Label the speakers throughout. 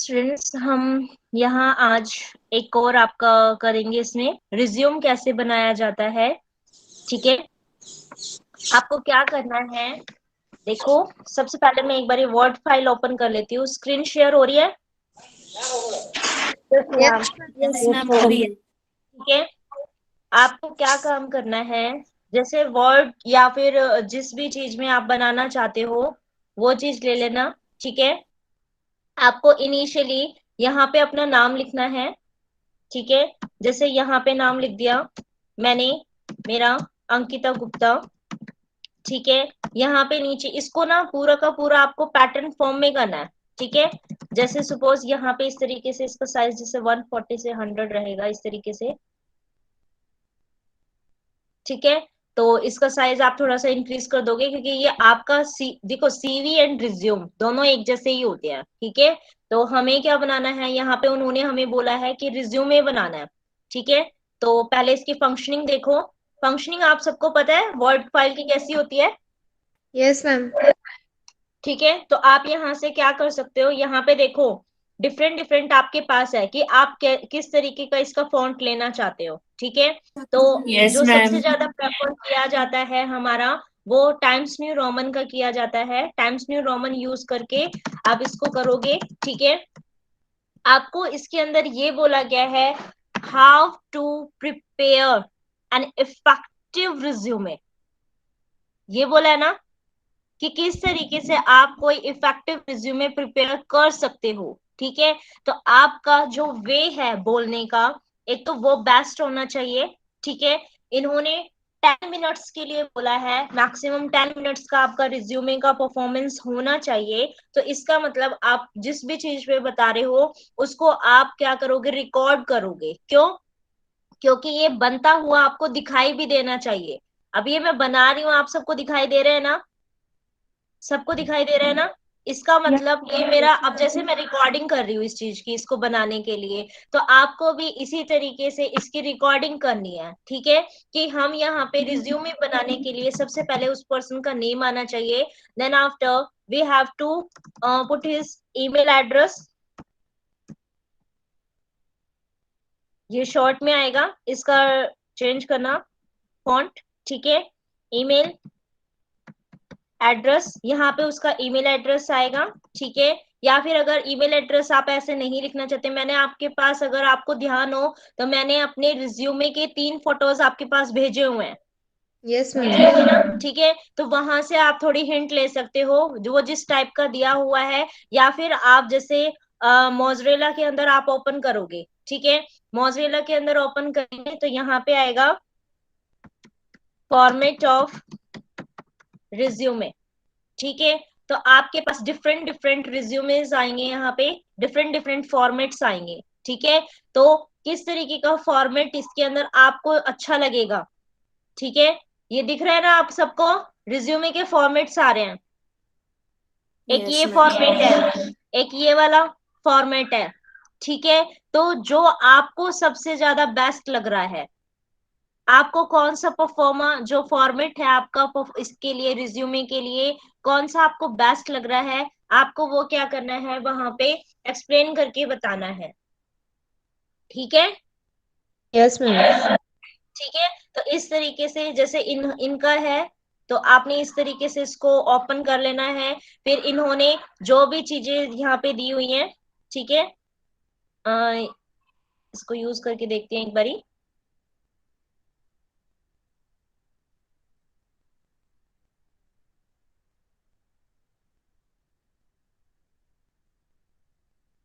Speaker 1: Students, हम यहाँ आज एक और आपका करेंगे, इसमें रिज्यूम कैसे बनाया जाता है। ठीक है, आपको क्या करना है, देखो सबसे पहले मैं एक बार वर्ड फाइल ओपन कर लेती हूँ। स्क्रीन शेयर हो रही है?
Speaker 2: Yes
Speaker 3: yes
Speaker 2: ma'am.
Speaker 3: मैम, हो रही है।
Speaker 1: ठीक है, आपको क्या काम करना है, जैसे वर्ड या फिर जिस भी चीज में आप बनाना चाहते हो वो चीज ले लेना। ठीक है, आपको इनिशियली यहाँ पे अपना नाम लिखना है। ठीक है, जैसे यहाँ पे नाम लिख दिया मैंने, मेरा अंकिता गुप्ता। ठीक है, यहाँ पे नीचे इसको ना पूरा का पूरा आपको पैटर्न फॉर्म में करना है। ठीक है, जैसे सपोज यहाँ पे इस तरीके से इसका साइज जैसे 140 से 100 रहेगा, इस तरीके से। ठीक है, तो इसका साइज आप थोड़ा सा इंक्रीज कर दोगे, क्योंकि ये आपका देखो सीवी एंड रिज्यूम दोनों एक जैसे ही होते हैं। ठीक है, तो हमें क्या बनाना है, यहाँ पे उन्होंने हमें बोला है कि रिज्यूमे बनाना है। ठीक है, तो पहले इसकी फंक्शनिंग देखो। फंक्शनिंग आप सबको पता है वर्ड फाइल की कैसी होती है।
Speaker 2: Yes ma'am.
Speaker 1: ठीक है, तो आप यहाँ से क्या कर सकते हो, यहाँ पे देखो डिफरेंट डिफरेंट आपके पास है कि आप किस तरीके का इसका फॉन्ट लेना चाहते हो। ठीक है, तो
Speaker 3: यस
Speaker 1: जो सबसे
Speaker 3: मैम।
Speaker 1: ज्यादा प्रेफर किया जाता है हमारा, वो टाइम्स न्यू रोमन का किया जाता है। टाइम्स न्यू रोमन यूज करके आप इसको करोगे। ठीक है, आपको इसके अंदर ये बोला गया है, how to prepare an effective resume. ये बोला है ना कि किस तरीके से आप कोई इफेक्टिव रिज्यूमे प्रिपेयर कर सकते हो। ठीक है, तो आपका जो वे है बोलने का, एक तो वो बेस्ट होना चाहिए। ठीक है, इन्होंने 10 मिनट्स के लिए बोला है, मैक्सिमम 10 मिनट्स का आपका रिज्यूमे का परफॉर्मेंस होना चाहिए। तो इसका मतलब आप जिस भी चीज पे बता रहे हो उसको आप क्या करोगे, रिकॉर्ड करोगे। क्यों? क्योंकि ये बनता हुआ आपको दिखाई भी देना चाहिए। अब ये मैं बना रही हूँ, आप सबको दिखाई दे रहे हैं ना? सबको दिखाई दे रहा है ना? इसका मतलब ये मेरा, अब जैसे मैं रिकॉर्डिंग कर रही हूँ इस चीज की, इसको बनाने के लिए, तो आपको भी इसी तरीके से इसकी रिकॉर्डिंग करनी है। ठीक है, कि हम यहाँ पे रिज्यूमे बनाने के लिए सबसे पहले उस पर्सन का नेम आना चाहिए। Then after we have to put his email address. ये शॉर्ट में आएगा, इसका चेंज करना फॉन्ट। ठीक है, ईमेल एड्रेस, यहाँ पे उसका ईमेल एड्रेस आएगा। ठीक है, या फिर अगर ईमेल एड्रेस आप ऐसे नहीं लिखना चाहते, मैंने आपके पास, अगर आपको ध्यान हो तो मैंने अपने रिज्यूमे के 3 फोटोज आपके पास भेजे हुए हैं।
Speaker 2: Yes ma'am.
Speaker 1: भेजे हुए ना? ठीक है, तो वहां से आप थोड़ी हिंट ले सकते हो जो वो जिस टाइप का दिया हुआ है। या फिर आप जैसे मोजरेला के अंदर आप ओपन करोगे। ठीक है, मोजरेला के अंदर ओपन करेंगे तो यहाँ पे आएगा फॉर्मेट ऑफ रिज्यूमे। ठीक है, तो आपके पास डिफरेंट डिफरेंट रिज्यूमेस आएंगे, यहाँ पे डिफरेंट डिफरेंट फॉर्मेट्स आएंगे। ठीक है, तो किस तरीके का फॉर्मेट इसके अंदर आपको अच्छा लगेगा। ठीक है, ये दिख रहा है ना आप सबको, रिज्यूमे के फॉर्मेट्स आ रहे हैं। एक
Speaker 3: यस
Speaker 1: ये
Speaker 3: मैम।
Speaker 1: फॉर्मेट है, एक ये वाला फॉर्मेट है। ठीक है, तो जो आपको सबसे ज्यादा बेस्ट लग रहा है, आपको कौन सा परफॉर्मा जो फॉर्मेट है आपका इसके लिए, रिज्यूमे के लिए कौन सा आपको बेस्ट लग रहा है, आपको वो क्या करना है, वहां पे एक्सप्लेन करके बताना है। ठीक है,
Speaker 2: यस मैम।
Speaker 1: ठीक है, तो इस तरीके से जैसे इनका है, तो आपने इस तरीके से इसको ओपन कर लेना है। फिर इन्होंने जो भी चीजें यहाँ पे दी हुई हैं, ठीक है, इसको यूज करके देखते हैं एक बारी।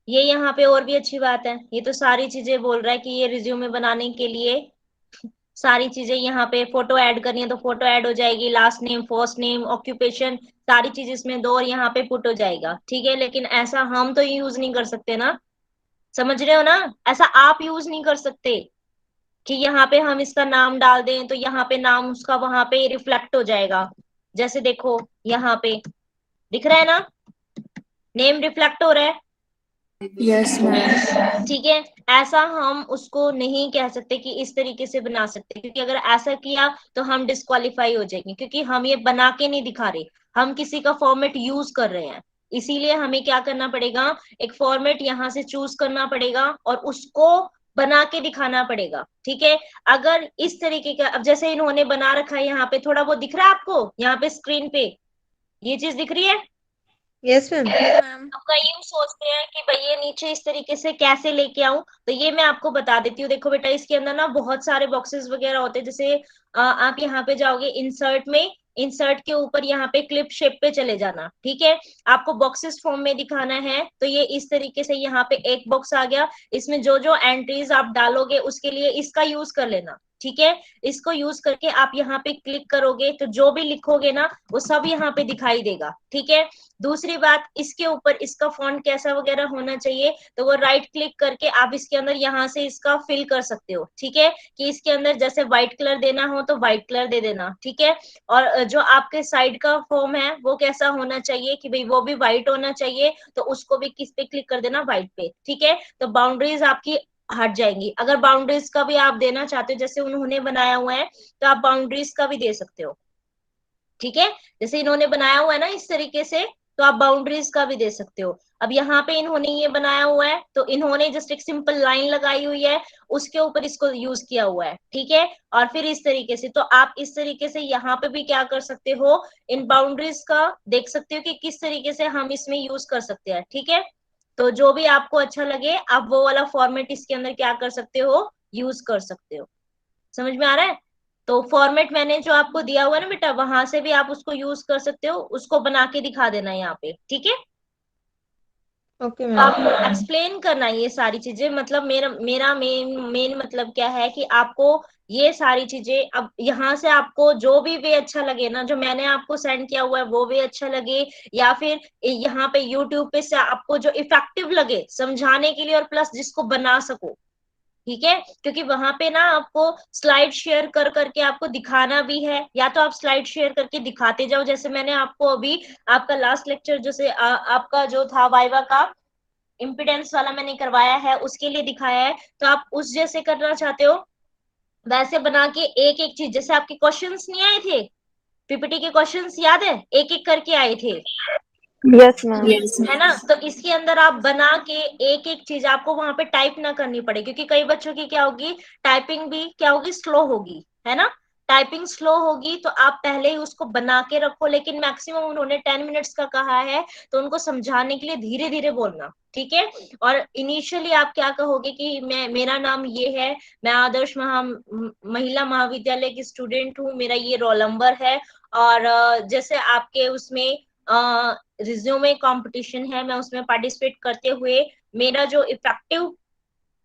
Speaker 1: ये यहाँ पे और भी अच्छी बात है, ये तो सारी चीजें बोल रहा है कि ये रिज्यूमे बनाने के लिए सारी चीजें, यहाँ पे फोटो ऐड करनी है तो फोटो ऐड हो जाएगी, last name, first name, occupation, सारी चीज इसमें दो और यहाँ पे पुट हो जाएगा। ठीक है, लेकिन ऐसा हम तो यूज नहीं कर सकते ना, समझ रहे हो ना? ऐसा आप यूज नहीं कर सकते कि यहाँ पे हम इसका नाम डाल दें तो यहाँ पे नाम उसका वहां पे रिफ्लेक्ट हो जाएगा। जैसे देखो यहाँ पे दिख रहा है ना, नेम रिफ्लेक्ट हो रहा है।
Speaker 3: Yes ma'am.
Speaker 1: ठीक है, ऐसा हम उसको नहीं कह सकते कि इस तरीके से बना सकते, क्योंकि अगर ऐसा किया तो हम डिस्क्वालीफाई हो जाएंगे, क्योंकि हम ये बना के नहीं दिखा रहे, हम किसी का फॉर्मेट यूज कर रहे हैं। इसीलिए हमें क्या करना पड़ेगा, एक फॉर्मेट यहाँ से चूज करना पड़ेगा और उसको बना के दिखाना पड़ेगा। ठीक है, अगर इस तरीके का, अब जैसे इन्होंने बना रखा है यहाँ पे, थोड़ा बहुत दिख रहा है आपको यहाँ पे स्क्रीन पे, ये चीज दिख रही है?
Speaker 2: Yes ma'am.
Speaker 1: अब कई यूं सोचते हैं कि भाई ये नीचे इस तरीके से कैसे लेके आऊं, तो ये मैं आपको बता देती हूँ। देखो बेटा, इसके अंदर ना बहुत सारे बॉक्सेस वगैरह होते हैं। जैसे आप यहाँ पे जाओगे इंसर्ट में, इंसर्ट के ऊपर यहाँ पे क्लिप शेप पे चले जाना। ठीक है, आपको बॉक्सेस फॉर्म में दिखाना है, तो ये इस तरीके से यहाँ पे एक बॉक्स आ गया। इसमें जो जो एंट्रीज आप डालोगे उसके लिए इसका यूज कर लेना। ठीक है, इसको यूज करके आप यहाँ पे क्लिक करोगे तो जो भी लिखोगे ना वो सब यहाँ पे दिखाई देगा। ठीक है, दूसरी बात, इसके ऊपर इसका फॉन्ट कैसा वगैरह होना चाहिए, तो वो राइट क्लिक करके आप इसके अंदर यहाँ से इसका फिल कर सकते हो। ठीक है, कि इसके अंदर जैसे व्हाइट कलर देना हो तो व्हाइट कलर दे देना। ठीक है, और जो आपके साइड का फॉर्म है वो कैसा होना चाहिए कि भाई वो भी व्हाइट होना चाहिए, तो उसको भी किस पे क्लिक कर देना, व्हाइट पे। ठीक है, तो बाउंड्रीज आपकी हट जाएंगी। अगर बाउंड्रीज का भी आप देना चाहते हो, जैसे उन्होंने बनाया हुआ है, तो आप बाउंड्रीज का भी दे सकते हो। ठीक है, जैसे इन्होंने बनाया हुआ है ना इस तरीके से, तो आप बाउंड्रीज का भी दे सकते हो। अब यहाँ पे इन्होंने ये बनाया हुआ है, तो इन्होंने जस्ट एक सिंपल लाइन लगाई हुई है, उसके ऊपर इसको यूज किया हुआ है। ठीक है, और फिर इस तरीके से, तो आप इस तरीके से यहाँ पे भी क्या कर सकते हो, इन बाउंड्रीज का देख सकते हो कि किस तरीके से हम इसमें यूज कर सकते हैं। ठीक है, तो जो भी आपको अच्छा लगे आप वो वाला फॉर्मेट इसके अंदर क्या कर सकते हो, यूज कर सकते हो। समझ में आ रहा है? तो फॉर्मेट मैंने जो आपको दिया हुआ है ना बेटा, वहां से भी आप उसको यूज कर सकते हो, उसको बना के दिखा देना यहाँ पे। ठीक है,
Speaker 2: ओके
Speaker 1: तो
Speaker 2: मैम।
Speaker 1: आपको एक्सप्लेन करना है ये सारी चीजें। मतलब मेरा मेरा मेन मेन मतलब क्या है कि आपको ये सारी चीजें, अब यहाँ से आपको जो भी वे अच्छा लगे ना, जो मैंने आपको सेंड किया हुआ है वो वे अच्छा लगे, या फिर यहाँ पे यूट्यूब पे से आपको जो इफेक्टिव लगे समझाने के लिए, और प्लस जिसको बना सको। ठीक है, क्योंकि वहां पे ना आपको स्लाइड शेयर कर करके आपको दिखाना भी है, या तो आप स्लाइड शेयर करके दिखाते जाओ, जैसे मैंने आपको अभी आपका लास्ट लेक्चर जैसे आपका जो था वाइवा का इम्पिडेंस वाला मैंने करवाया है उसके लिए दिखाया है, तो आप उस जैसे करना चाहते हो वैसे बना के एक एक चीज, जैसे आपके क्वेश्चंस नहीं आए थे, पीपीटी के क्वेश्चंस याद है, एक एक करके आए थे,
Speaker 2: यस मैम।
Speaker 3: Yes,
Speaker 1: है
Speaker 3: ma'am.
Speaker 1: ना? तो इसके अंदर आप बना के एक एक चीज आपको वहां पे टाइप ना करनी पड़े, क्योंकि कई बच्चों की क्या होगी, टाइपिंग भी क्या होगी, स्लो होगी, है ना? टाइपिंग स्लो होगी, तो आप पहले ही उसको बना के रखो। लेकिन मैक्सिमम उन्होंने 10 मिनट्स का कहा है, तो उनको समझाने के लिए धीरे धीरे बोलना। ठीक है, और इनिशियली आप क्या कहोगे कि मैं, मेरा नाम ये है, मैं आदर्श महिला महाविद्यालय की स्टूडेंट हूँ, मेरा ये रोल नंबर है, और जैसे आपके उसमें रिज्यूमे कंपटीशन है, मैं उसमें पार्टिसिपेट करते हुए मेरा जो इफेक्टिव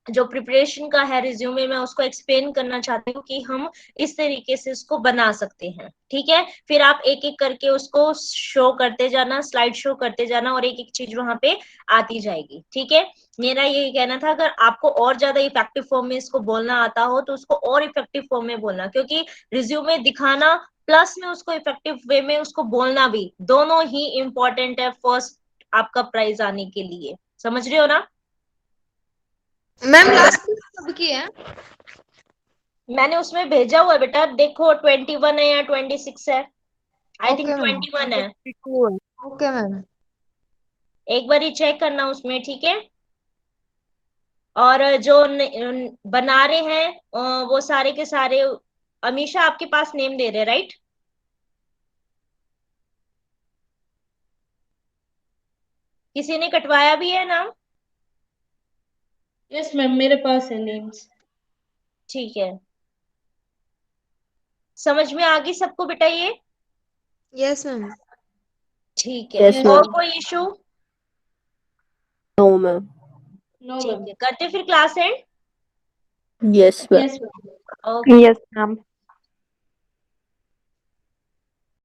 Speaker 1: जो प्रिपरेशन का है रिज्यूमे, मैं उसको एक्सप्लेन करना चाहती हूँ कि हम इस तरीके से इसको बना सकते हैं। ठीक है, फिर आप एक एक करके उसको शो करते जाना, स्लाइड शो करते जाना, और एक एक चीज वहां पे आती जाएगी। ठीक है, मेरा यही कहना था, अगर आपको और ज्यादा इफेक्टिव फॉर्म में इसको बोलना आता हो तो उसको और इफेक्टिव फॉर्म में बोलना, क्योंकि रिज्यूमे दिखाना प्लस में उसको इफेक्टिव वे में उसको बोलना भी, दोनों ही इंपॉर्टेंट है फर्स्ट आपका प्राइज आने के लिए। समझ रहे हो ना?
Speaker 2: मैम लास्ट कब की है?
Speaker 1: मैंने उसमें भेजा हुआ है बेटा, देखो 21 है या 26 है, आई थिंक
Speaker 2: ओके मैम।
Speaker 1: 21 है।
Speaker 2: Okay ma'am.
Speaker 1: एक बार ही चेक करना उसमें। ठीक है, और जो बना रहे हैं वो सारे के सारे, अमीशा आपके पास नेम दे रहे, राइट? किसी ने कटवाया भी है नाम?
Speaker 3: यस मैम, मेरे पास है नेम्स.
Speaker 1: ठीक है, समझ में आ गई सबको बेटा ये?
Speaker 2: Yes ma'am.
Speaker 1: ठीक है,
Speaker 3: Yes,
Speaker 1: और
Speaker 3: ma'am.
Speaker 1: कोई इशू?
Speaker 4: No, ma'am.
Speaker 3: No,
Speaker 1: ठीक
Speaker 3: ma'am.
Speaker 1: है, करते फिर class and.
Speaker 4: Yes, ma'am.
Speaker 3: Yes, ma'am.
Speaker 1: Okay.
Speaker 2: Yes ma'am.